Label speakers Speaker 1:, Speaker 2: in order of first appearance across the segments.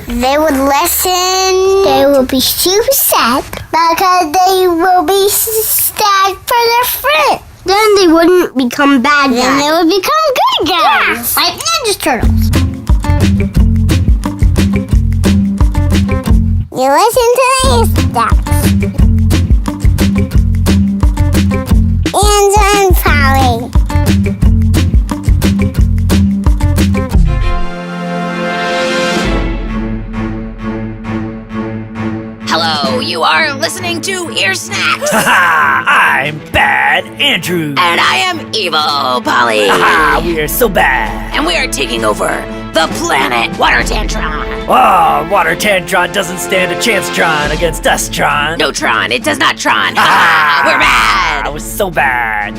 Speaker 1: They would listen. They will be super sad because they will be sad for their friend. Then they wouldn't become bad guys. Then they would become good guys. Yeah. Like Ninja Turtles. You listen to these steps. And Polly.
Speaker 2: Hello, you are listening to Ear Snacks.
Speaker 3: I'm Bad Andrew.
Speaker 2: And I am Evil Polly.
Speaker 3: We are so bad.
Speaker 2: And we are taking over the planet Water Tantron.
Speaker 3: Oh, Water Tantron doesn't stand a chance, Tron, against us, Tron.
Speaker 2: No, Tron, it does not, Tron. We're bad.
Speaker 3: We're so bad.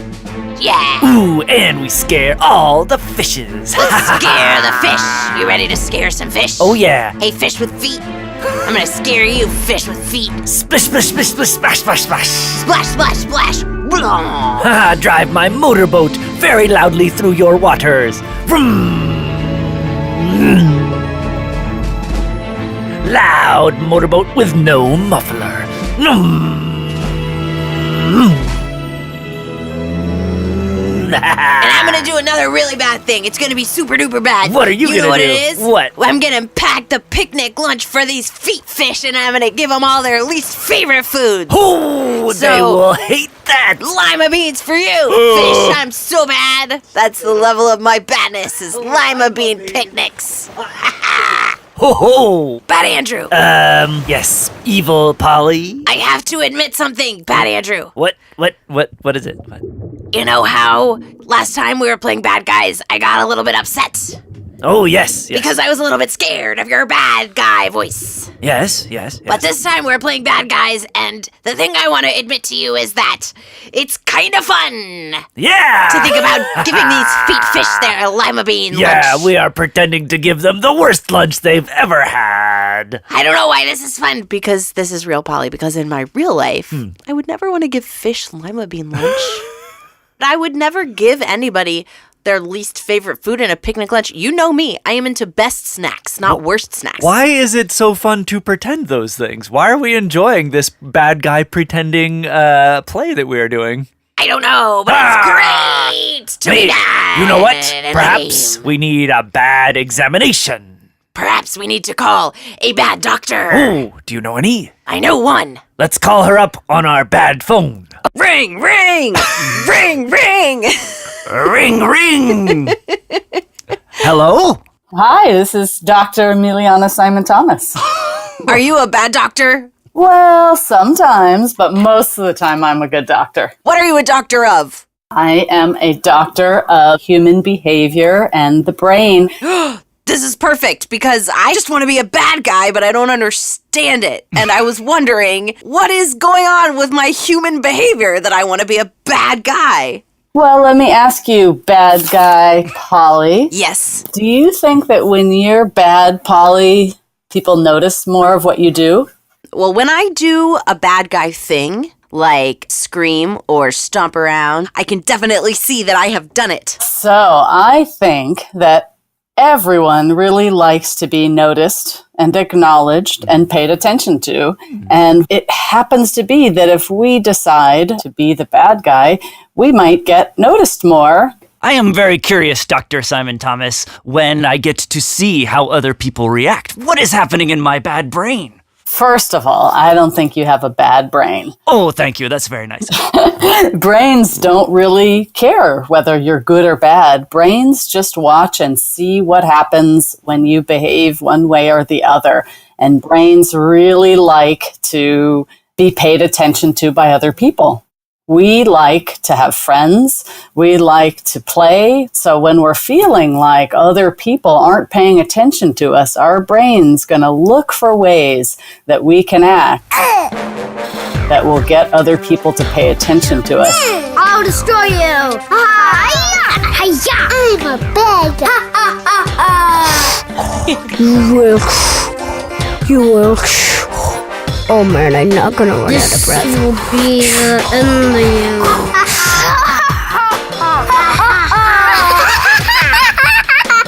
Speaker 2: Yeah.
Speaker 3: Ooh, and we scare all the fishes.
Speaker 2: Let's scare the fish. You ready to scare some fish?
Speaker 3: Oh, yeah.
Speaker 2: Hey, fish with feet. I'm gonna scare you, fish with feet.
Speaker 3: Splish, splish, splish, splish, splash, splash, splash.
Speaker 2: Splash, splash, splash. Blah.
Speaker 3: Drive my motorboat very loudly through your waters. Vroom. Loud motorboat with no muffler.
Speaker 2: And I'm gonna do another really bad thing. It's gonna be super duper bad.
Speaker 3: What are you gonna do?
Speaker 2: You know what it is?
Speaker 3: What?
Speaker 2: I'm gonna pack the picnic lunch for these feet fish, and I'm gonna give them all their least favorite foods.
Speaker 3: Oh, they will hate that.
Speaker 2: Lima beans for you, fish. I'm so bad. That's the level of my badness, is lima bean picnics.
Speaker 3: Ho ho!
Speaker 2: Bad Andrew.
Speaker 3: Yes, Evil Polly.
Speaker 2: I have to admit something, Bad Andrew.
Speaker 3: What is it? What?
Speaker 2: You know how last time we were playing bad guys, I got a little bit upset?
Speaker 3: Oh, yes.
Speaker 2: Because I was a little bit scared of your bad guy voice.
Speaker 3: Yes.
Speaker 2: But this time we're playing bad guys, and the thing I want to admit to you is that it's kind of fun.
Speaker 3: Yeah!
Speaker 2: To think about giving these feet fish their lima bean lunch.
Speaker 3: Yeah, we are pretending to give them the worst lunch they've ever had.
Speaker 2: I don't know why this is fun, because this is real, Polly, because in my real life, I would never want to give fish lima bean lunch. I would never give anybody their least favorite food in a picnic lunch. You know me. I am into best snacks, not worst snacks.
Speaker 4: Why is it so fun to pretend those things? Why are we enjoying this bad guy pretending play that we are doing?
Speaker 2: I don't know, but it's great to be bad.
Speaker 3: You know what? Perhaps we need a bad examination.
Speaker 2: Perhaps we need to call a bad doctor.
Speaker 3: Oh, do you know any?
Speaker 2: I know one.
Speaker 3: Let's call her up on our bad phone.
Speaker 2: Ring, ring, ring, ring.
Speaker 3: Ring, ring. Hello?
Speaker 5: Hi, this is Dr. Emiliana R.
Speaker 2: Are you a bad doctor?
Speaker 5: Well, sometimes, but most of the time I'm a good doctor.
Speaker 2: What are you a doctor of?
Speaker 5: I am a doctor of human behavior and the brain.
Speaker 2: This is perfect, because I just want to be a bad guy, but I don't understand it. And I was wondering, what is going on with my human behavior that I want to be a bad guy?
Speaker 5: Well, let me ask you, bad guy Polly.
Speaker 2: Yes.
Speaker 5: Do you think that when you're bad, Polly, people notice more of what you do?
Speaker 2: Well, when I do a bad guy thing, like scream or stomp around, I can definitely see that I have done it.
Speaker 5: So I think that everyone really likes to be noticed and acknowledged and paid attention to. And it happens to be that if we decide to be the bad guy, we might get noticed more.
Speaker 4: I am very curious, Dr. Simon Thomas, when I get to see how other people react. What is happening in my bad brain?
Speaker 5: First of all, I don't think you have a bad brain.
Speaker 4: Oh, thank you. That's very nice.
Speaker 5: Brains don't really care whether you're good or bad. Brains just watch and see what happens when you behave one way or the other. And brains really like to be paid attention to by other people. We like to have friends. We like to play. So when we're feeling like other people aren't paying attention to us, our brain's going to look for ways that we can act that will get other people to pay attention to us.
Speaker 1: I'll destroy you. Hi-ya! I'm a bad guy. You will. Oh man, I'm not gonna run out of breath. This will be the end of you.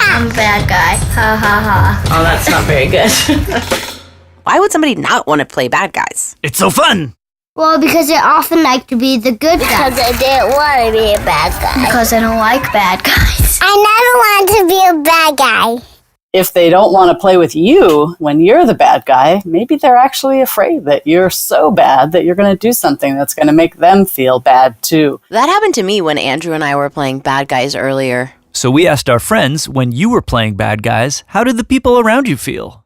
Speaker 1: I'm a bad guy. Ha ha ha.
Speaker 2: Oh, that's not very good. Why would somebody not want to play bad guys?
Speaker 4: It's so fun!
Speaker 1: Well, because they often like to be the good guy. Because I didn't want to be a bad guy. Because I don't like bad guys. I never wanted to be a bad guy.
Speaker 5: If they don't want to play with you when you're the bad guy, maybe they're actually afraid that you're so bad that you're going to do something that's going to make them feel bad too.
Speaker 2: That happened to me when Andrew and I were playing bad guys earlier.
Speaker 4: So we asked our friends, when you were playing bad guys, how did the people around you feel?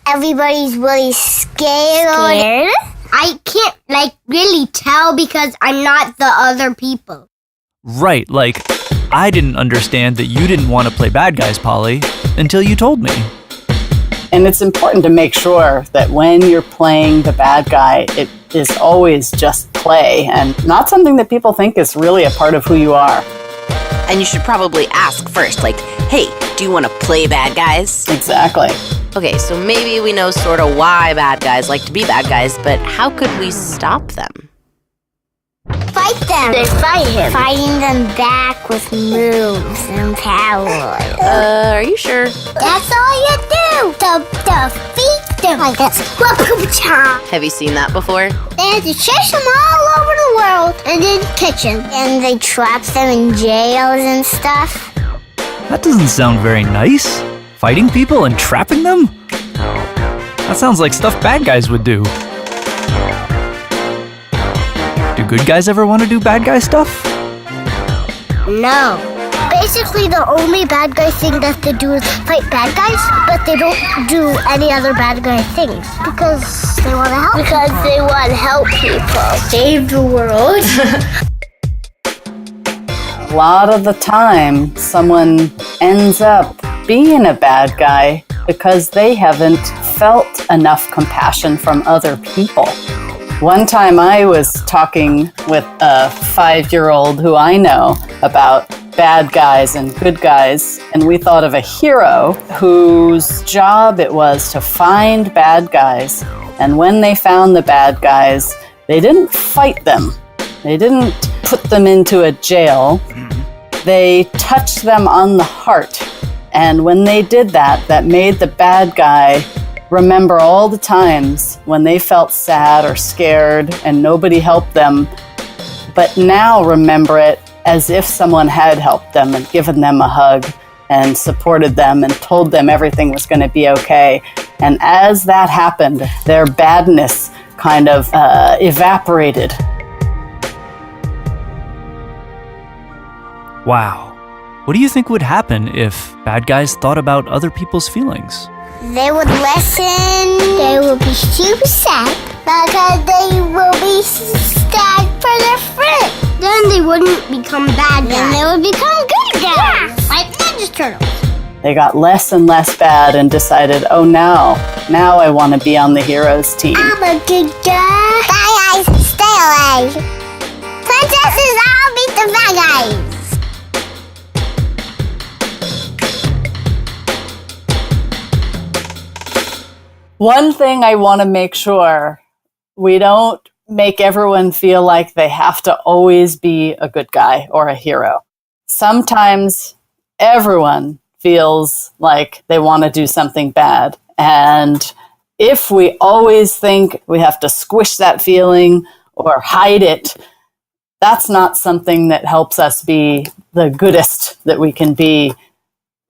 Speaker 1: Everybody's really scared? I can't, really tell because I'm not the other people.
Speaker 4: Right, like, I didn't understand that you didn't want to play bad guys, Polly, until you told me.
Speaker 5: And it's important to make sure that when you're playing the bad guy, it is always just play and not something that people think is really a part of who you are.
Speaker 2: And you should probably ask first, like, hey, do you want to play bad guys?
Speaker 5: Exactly.
Speaker 2: Okay, so maybe we know sort of why bad guys like to be bad guys, but how could we stop them?
Speaker 1: Fight them. They fight him. Fighting them back with moves and power.
Speaker 2: Are you sure?
Speaker 1: That's all you do. Defeat them. Like this.
Speaker 2: Have you seen that before?
Speaker 1: They had to chase them all over the world and then catch them. And they trap them in jails and stuff.
Speaker 4: That doesn't sound very nice. Fighting people and trapping them? That sounds like stuff bad guys would do. Do good guys ever want to do bad guy stuff?
Speaker 1: No. Basically, the only bad guy thing that they do is fight bad guys, but they don't do any other bad guy things because they want to help. Because they want to help people. Save the world.
Speaker 5: A lot of the time, someone ends up being a bad guy because they haven't felt enough compassion from other people. One time I was talking with a 5-year-old who I know about bad guys and good guys, and we thought of a hero whose job it was to find bad guys, and when they found the bad guys, they didn't fight them. They didn't put them into a jail. They touched them on the heart. And when they did that, that made the bad guy remember all the times when they felt sad or scared and nobody helped them, but now remember it as if someone had helped them and given them a hug and supported them and told them everything was going to be okay. And as that happened, their badness kind of evaporated.
Speaker 4: Wow. What do you think would happen if bad guys thought about other people's feelings?
Speaker 1: They would listen. They would be super sad because they will be sad for their friend. Then they wouldn't become bad guys. Then they would become good guys. Yeah, like Ninja Turtles.
Speaker 5: They got less and less bad and decided, oh, now I want to be on the heroes team.
Speaker 1: I'm a good guy. Bad guys, stay away. Princesses, I'll beat the bad guys.
Speaker 5: One thing I want to make sure we don't make everyone feel like they have to always be a good guy or a hero. Sometimes everyone feels like they want to do something bad. And if we always think we have to squish that feeling or hide it, that's not something that helps us be the goodest that we can be.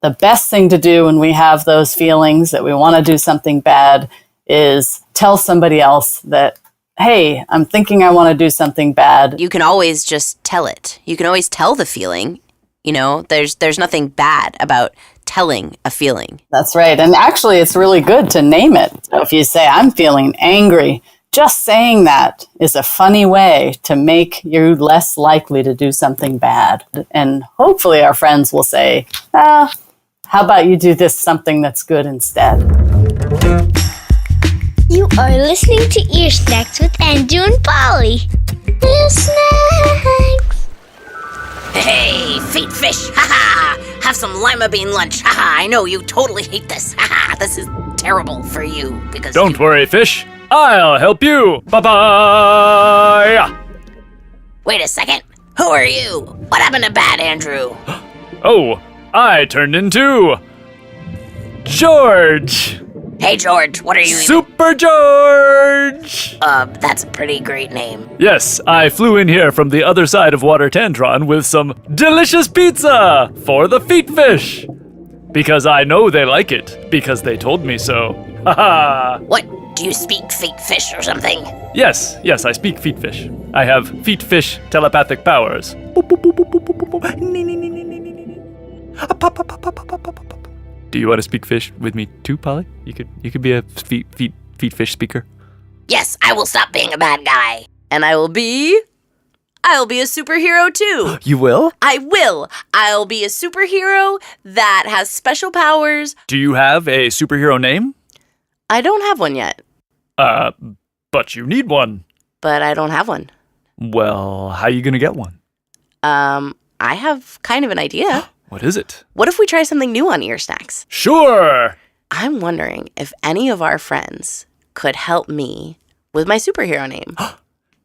Speaker 5: The best thing to do when we have those feelings that we want to do something bad is tell somebody else that, hey, I'm thinking I want to do something bad.
Speaker 2: You can always just tell it. You can always tell the feeling. You know, there's nothing bad about telling a feeling.
Speaker 5: That's right. And actually, it's really good to name it. So if you say, I'm feeling angry, just saying that is a funny way to make you less likely to do something bad. And hopefully our friends will say, how about you do this something that's good instead?
Speaker 1: You are listening to Ear Snacks with Andrew and Polly. Ear Snacks.
Speaker 2: Hey, feet fish, haha! Have some lima bean lunch, haha! I know you totally hate this, haha! This is terrible for you because
Speaker 3: Don't worry, fish. I'll help you. Bye-bye.
Speaker 2: Wait a second. Who are you? What happened to Bad Andrew?
Speaker 3: Oh, I turned into George!
Speaker 6: Hey, George, what are you eating?
Speaker 3: Super George!
Speaker 6: That's a pretty great name.
Speaker 3: Yes, I flew in here from the other side of Water Tantron with some delicious pizza for the feet fish. Because I know they like it, because they told me so. Haha!
Speaker 6: What? Do you speak fake fish or something?
Speaker 3: Yes, I speak feet fish. I have feet fish telepathic powers. Do you want to speak fish with me too, Polly? You could be a feet fish speaker.
Speaker 6: Yes, I will stop being a bad guy.
Speaker 2: And I'll be a superhero too.
Speaker 3: You will?
Speaker 2: I will. I'll be a superhero that has special powers.
Speaker 3: Do you have a superhero name?
Speaker 2: I don't have one yet.
Speaker 3: But you need one.
Speaker 2: But I don't have one.
Speaker 3: Well, how are you gonna get one?
Speaker 2: I have kind of an idea.
Speaker 3: What is it?
Speaker 2: What if we try something new on Ear Snacks?
Speaker 3: Sure!
Speaker 2: I'm wondering if any of our friends could help me with my superhero name.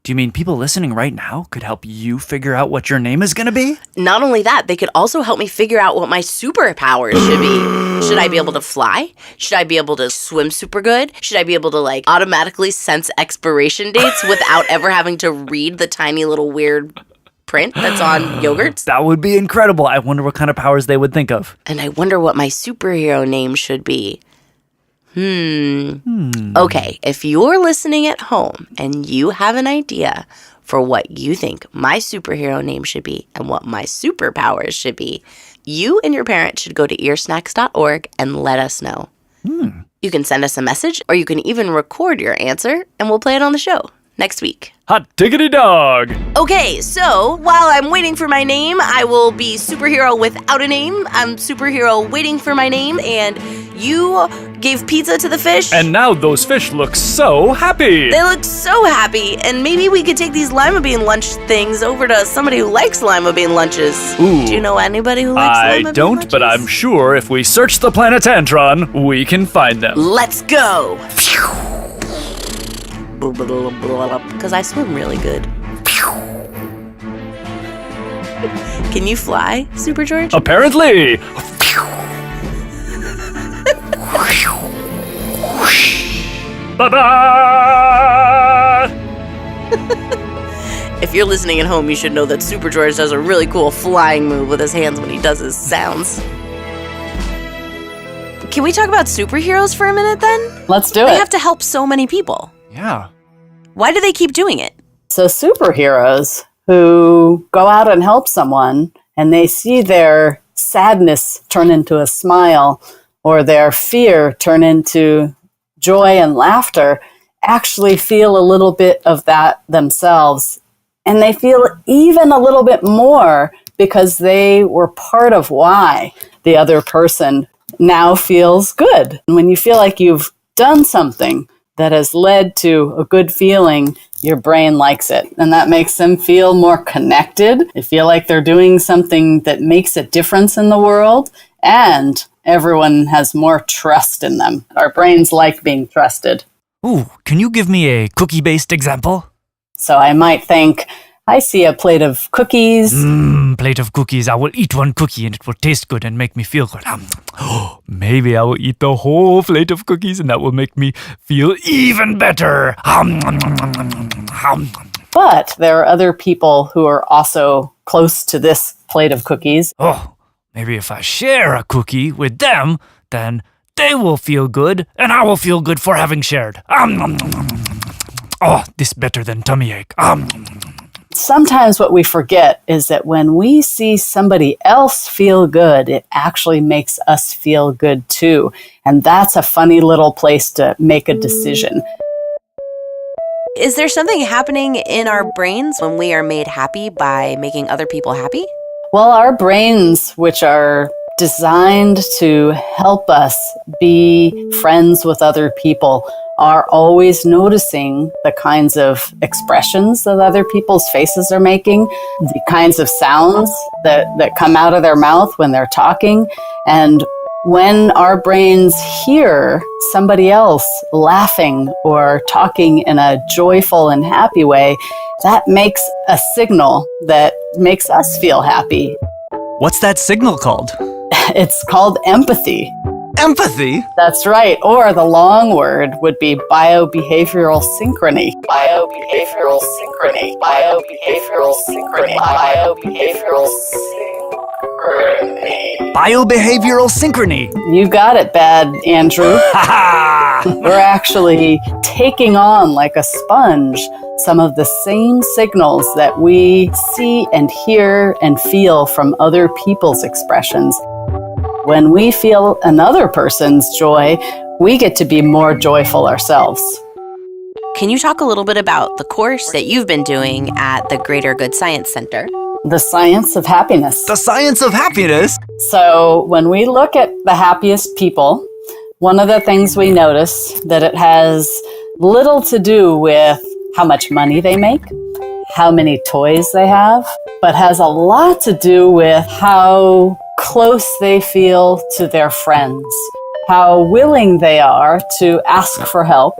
Speaker 4: Do you mean people listening right now could help you figure out what your name is gonna be?
Speaker 2: Not only that, they could also help me figure out what my superpowers should be. Should I be able to fly? Should I be able to swim super good? Should I be able to automatically sense expiration dates without ever having to read the tiny little weird print that's on yogurts?
Speaker 4: That would be incredible. I wonder what kind of powers they would think of.
Speaker 2: And I wonder what my superhero name should be. Okay, if you're listening at home and you have an idea for what you think my superhero name should be and what my superpowers should be, you and your parents should go to earsnacks.org and let us know. You can send us a message, or you can even record your answer, and we'll play it on the show next week.
Speaker 3: Hot diggity dog!
Speaker 2: Okay, so while I'm waiting for my name, I will be superhero without a name. I'm superhero waiting for my name, and you gave pizza to the fish.
Speaker 3: And now those fish look so happy!
Speaker 2: They look so happy, and maybe we could take these lima bean lunch things over to somebody who likes lima bean lunches.
Speaker 3: Ooh.
Speaker 2: Do you know anybody who likes lima bean lunches?
Speaker 3: I don't, but I'm sure if we search the planet Tantron, we can find them.
Speaker 2: Let's go! Because I swim really good. Can you fly, Super George?
Speaker 3: Apparently! Bye-bye!
Speaker 2: If you're listening at home, you should know that Super George does a really cool flying move with his hands when he does his sounds. Can we talk about superheroes for a minute then?
Speaker 5: Let's do it.
Speaker 2: They have to help so many people.
Speaker 4: Yeah.
Speaker 2: Why do they keep doing it?
Speaker 5: So superheroes who go out and help someone and they see their sadness turn into a smile or their fear turn into joy and laughter actually feel a little bit of that themselves. And they feel even a little bit more because they were part of why the other person now feels good. And when you feel like you've done something that has led to a good feeling, your brain likes it. And that makes them feel more connected. They feel like they're doing something that makes a difference in the world. And everyone has more trust in them. Our brains like being trusted.
Speaker 4: Ooh, can you give me a cookie-based example?
Speaker 5: So I might think, I see a plate of cookies.
Speaker 4: Plate of cookies. I will eat one cookie and it will taste good and make me feel good. Maybe I will eat the whole plate of cookies and that will make me feel even better.
Speaker 5: But there are other people who are also close to this plate of cookies.
Speaker 4: Oh, maybe if I share a cookie with them, then they will feel good and I will feel good for having shared. Oh, this better than tummy ache.
Speaker 5: Sometimes what we forget is that when we see somebody else feel good, it actually makes us feel good too. And that's a funny little place to make a decision.
Speaker 2: Is there something happening in our brains when we are made happy by making other people happy?
Speaker 5: Well, our brains, which are designed to help us be friends with other people, are always noticing the kinds of expressions that other people's faces are making, the kinds of sounds that come out of their mouth when they're talking. And when our brains hear somebody else laughing or talking in a joyful and happy way, that makes a signal that makes us feel happy.
Speaker 4: What's that signal called?
Speaker 5: It's called empathy.
Speaker 7: Empathy?
Speaker 5: That's right. Or the long word would be biobehavioral synchrony. Biobehavioral synchrony. Biobehavioral synchrony. Biobehavioral synchrony.
Speaker 7: Biobehavioral synchrony.
Speaker 5: You got it, Bad Andrew. We're actually taking on like a sponge some of the same signals that we see and hear and feel from other people's expressions. When we feel another person's joy, we get to be more joyful ourselves.
Speaker 2: Can you talk a little bit about the course that you've been doing at the Greater Good Science Center?
Speaker 5: The science of happiness.
Speaker 7: The science of happiness?
Speaker 5: So when we look at the happiest people, one of the things we notice that it has little to do with how much money they make, how many toys they have, but has a lot to do with how close they feel to their friends, how willing they are to ask for help,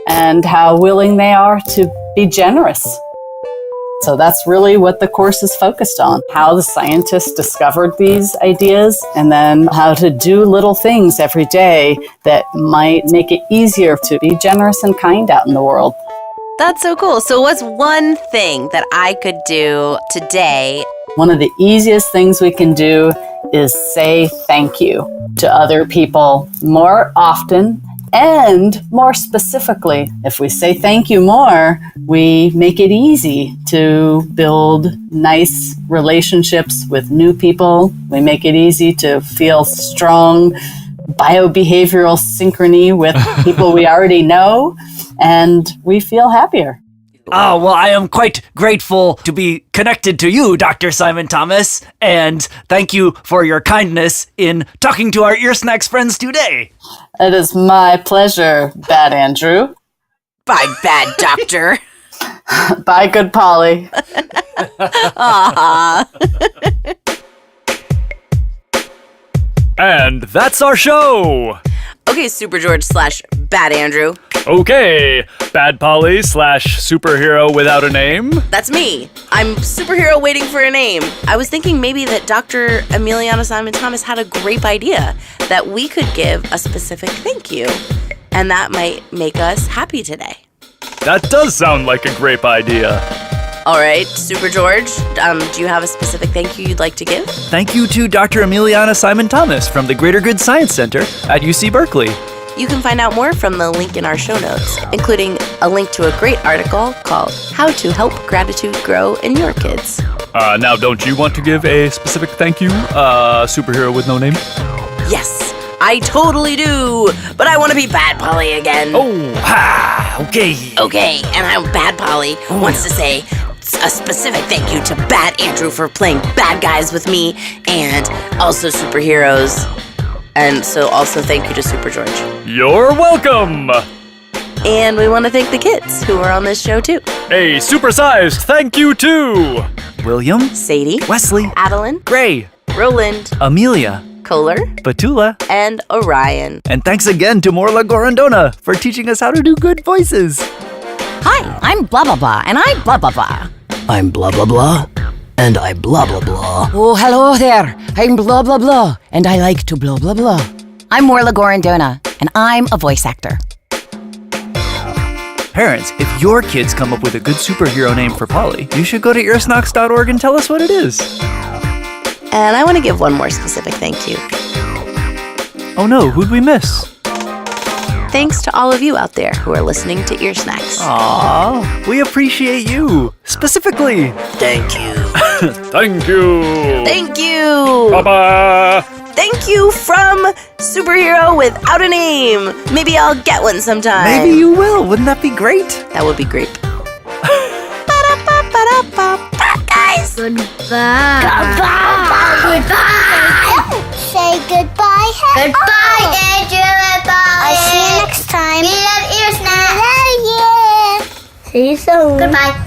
Speaker 5: and how willing they are to be generous. So that's really what the course is focused on, how the scientists discovered these ideas, and then how to do little things every day that might make it easier to be generous and kind out in the world.
Speaker 2: That's so cool. So what's one thing that I could do today?
Speaker 5: One of the easiest things we can do is say thank you to other people more often and more specifically. If we say thank you more, we make it easy to build nice relationships with new people. We make it easy to feel strong biobehavioral synchrony with people we already know, and we feel happier.
Speaker 4: Oh, well, I am quite grateful to be connected to you, Dr. Simon Thomas, and thank you for your kindness in talking to our Ear Snacks friends today.
Speaker 5: It is my pleasure, Bad Andrew.
Speaker 2: Bye, bad doctor.
Speaker 5: Bye, good Polly.
Speaker 3: And that's our show!
Speaker 2: Okay, Super George / Bad Andrew.
Speaker 3: Okay, Bad Polly / superhero without a name.
Speaker 2: That's me. I'm superhero waiting for a name. I was thinking maybe that Dr. Emiliana Simon Thomas had a great idea that we could give a specific thank you, and that might make us happy today.
Speaker 3: That does sound like a great idea.
Speaker 2: All right, Super George, do you have a specific thank you you'd like to give?
Speaker 3: Thank you to Dr. Emiliana Simon Thomas from the Greater Good Science Center at UC Berkeley.
Speaker 2: You can find out more from the link in our show notes, including a link to a great article called How to Help Gratitude Grow in Your Kids.
Speaker 3: Now, don't you want to give a specific thank you, superhero with no name?
Speaker 2: Yes, I totally do, but I want to be Bad Polly again.
Speaker 4: Okay.
Speaker 6: Okay, and I'm Bad Polly wants to say a specific thank you to Bad Andrew for playing bad guys with me, and
Speaker 2: Also superheroes. And so also thank you to Super George.
Speaker 3: You're welcome!
Speaker 2: And we want to thank the kids who are on this show too.
Speaker 3: A supersized thank you to
Speaker 7: William,
Speaker 2: Sadie,
Speaker 7: Wesley,
Speaker 2: Adalyn,
Speaker 7: Gray,
Speaker 2: Roland,
Speaker 7: Amelia,
Speaker 2: Kohler,
Speaker 7: Betula,
Speaker 2: and Orion.
Speaker 7: and thanks again to Morla Gorrondona for teaching us how to do good voices.
Speaker 8: Hi, I'm blah blah blah, and I blah blah blah.
Speaker 9: I'm blah blah blah, and I blah blah blah.
Speaker 8: Oh, hello there. I'm blah blah blah, and I like to blah blah blah. I'm Morla Gorrondona, and I'm a voice actor.
Speaker 7: Parents, if your kids come up with a good superhero name for Polly, you should go to earsnocks.org and tell us what it is.
Speaker 2: And I want to give one more specific thank you.
Speaker 7: Oh no, who'd we miss?
Speaker 2: Thanks to all of you out there who are listening to Ear Snacks.
Speaker 7: Aww, we appreciate you, specifically.
Speaker 9: Thank you.
Speaker 3: thank you.
Speaker 2: Thank you.
Speaker 3: Bye-bye.
Speaker 2: Thank you from Superhero Without a Name. Maybe I'll get one sometime.
Speaker 7: Maybe you will, wouldn't that be great?
Speaker 2: That would be great.
Speaker 6: guys.
Speaker 1: Goodbye. Say goodbye.
Speaker 6: Goodbye, Andrew and Polly.
Speaker 1: I'll see you next time.
Speaker 6: We love Ear Snacks.
Speaker 1: Love you. See you soon.
Speaker 6: Goodbye.